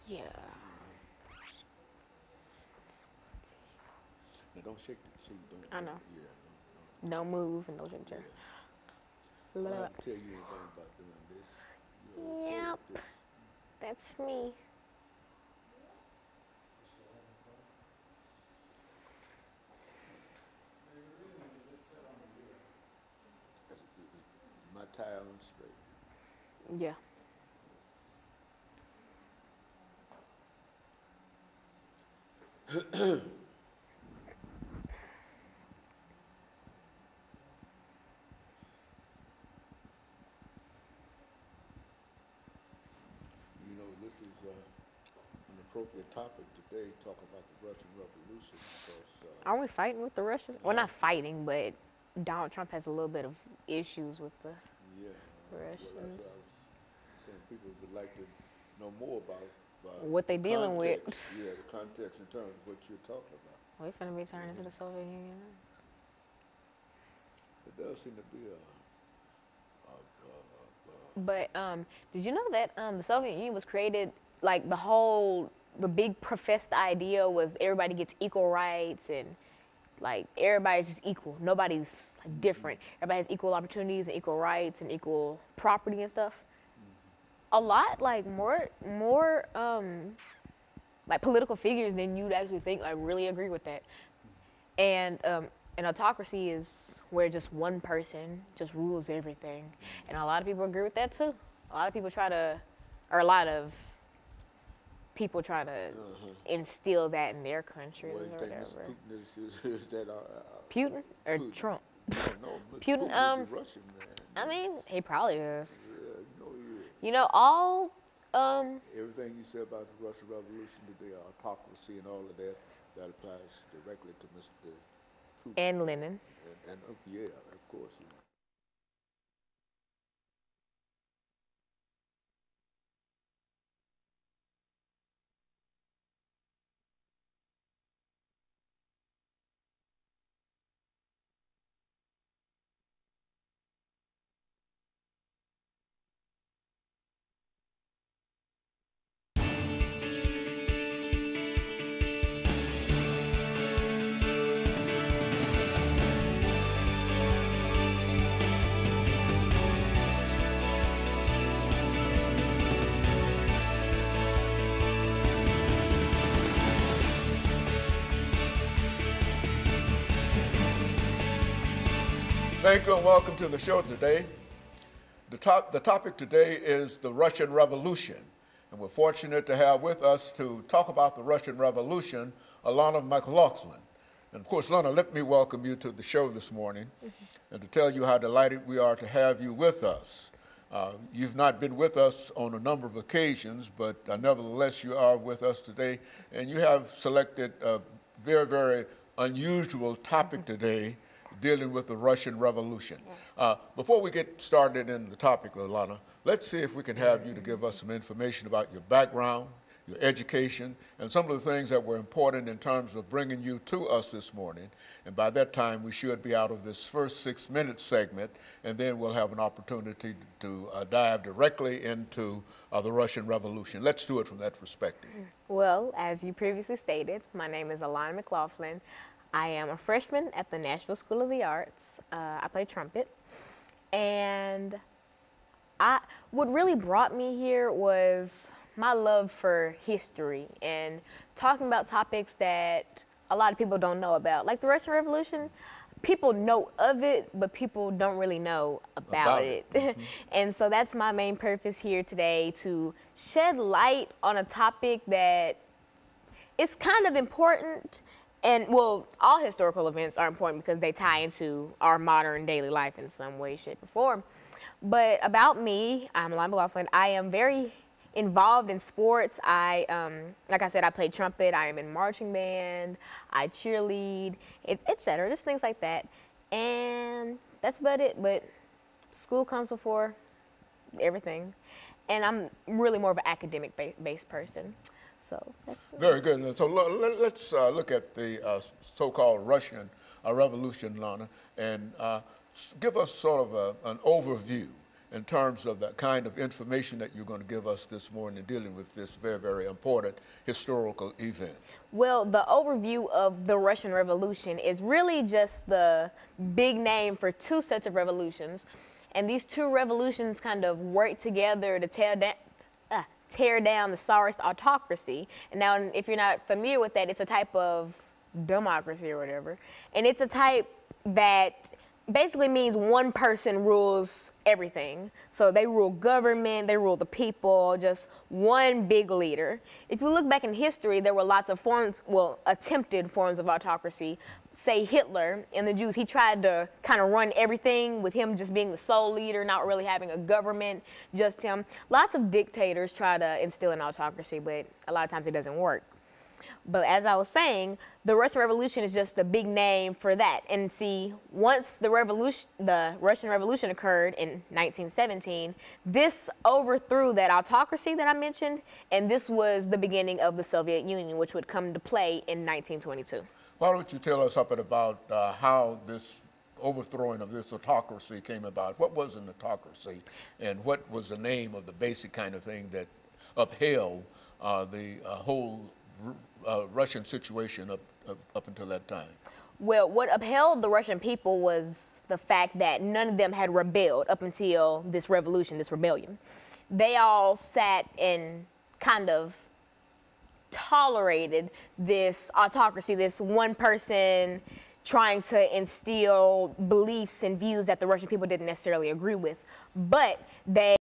Yeah. Now don't shake it. See, don't. I know. Yeah. No move and no ginger. No. I have to tell you anything about doing this. You're okay Yep. at this. That's me. My tie on straight. Yeah. You know, this is an appropriate topic today. Talk about the Russian Revolution because. Aren't we fighting with the Russians? Well, not fighting, but Donald Trump has a little bit of issues with the Yeah. Russians. Well, that's what I was saying. People would like to know more about What they dealing with. context. Yeah, the context in terms of what you're talking about. We finna be turning to the Soviet Union. There does seem to be But did you know that the Soviet Union was created, like the big professed idea was everybody gets equal rights and like everybody's just equal. Nobody's like different. Everybody has equal opportunities and equal rights and equal property and stuff. A lot like more like political figures than you'd actually think like really agree with that. And an autocracy is where just one person just rules everything. And a lot of people agree with that too. A lot of people try to instill that in their countries well, you or think whatever. Mr. Putin is that Putin or Putin. Trump? No, Mr. Putin, Putin is a Russian man. I mean, he probably is. Yeah, no, he is. You know, all Everything you said about the Russian Revolution, the autocracy and all of that, that applies directly to Mr. Putin. and Lenin. And yeah, of course. Thank you and welcome to the show today. The topic today is the Russian Revolution. And we're fortunate to have with us to talk about the Russian Revolution, Alana McLaughlin. And of course, Alana, let me welcome you to the show this morning and to tell you how delighted we are to have you with us. You've not been with us on a number of occasions, but nevertheless, you are with us today. And you have selected a very, very unusual topic today, dealing with the Russian Revolution. Before we get started in the topic, Alana, let's see if we can have you to give us some information about your background, your education, and some of the things that were important in terms of bringing you to us this morning. And by that time, we should be out of this first 6-minute segment, and then we'll have an opportunity to dive directly into the Russian Revolution. Let's do it from that perspective. Well, as you previously stated, my name is Alana McLaughlin. I am a freshman at the Nashville School of the Arts. I play trumpet. And what really brought me here was my love for history and talking about topics that a lot of people don't know about. Like the Russian Revolution, people know of it, but people don't really know about it. Mm-hmm. And so that's my main purpose here today, to shed light on a topic that is kind of important. And, well, all historical events are important because they tie into our modern daily life in some way, shape, or form. But about me, I'm Alana McLaughlin. I am very involved in sports. Like I said, I play trumpet. I am in marching band. I cheerlead, etc. Just things like that. And that's about it. But school comes before everything. And I'm really more of an academic-based person. So that's very good. So let's look at the so-called Russian Revolution, Lana, and give us sort of an overview in terms of the kind of information that you're going to give us this morning dealing with this very, very important historical event? Well, the overview of the Russian Revolution is really just the big name for two sets of revolutions. And these two revolutions kind of work together to tear down the Tsarist autocracy. And now, if you're not familiar with that, it's a type of democracy or whatever. And it's a type that basically means one person rules everything. So they rule government, they rule the people, just one big leader. If you look back in history, there were lots of forms, well, attempted forms of autocracy. Say Hitler and the Jews, he tried to kind of run everything with him just being the sole leader, not really having a government, just him. Lots of dictators try to instill an autocracy, but a lot of times it doesn't work. But as I was saying, the Russian Revolution is just a big name for that. And see, once the Russian Revolution occurred in 1917, this overthrew that autocracy that I mentioned, and this was the beginning of the Soviet Union, which would come to play in 1922. Why don't you tell us something about how this overthrowing of this autocracy came about? What was an autocracy, and what was the name of the basic kind of thing that upheld the whole Russian situation up until that time? Well, what upheld the Russian people was the fact that none of them had rebelled up until this revolution, this rebellion. They all sat and kind of tolerated this autocracy, this one person trying to instill beliefs and views that the Russian people didn't necessarily agree with. But they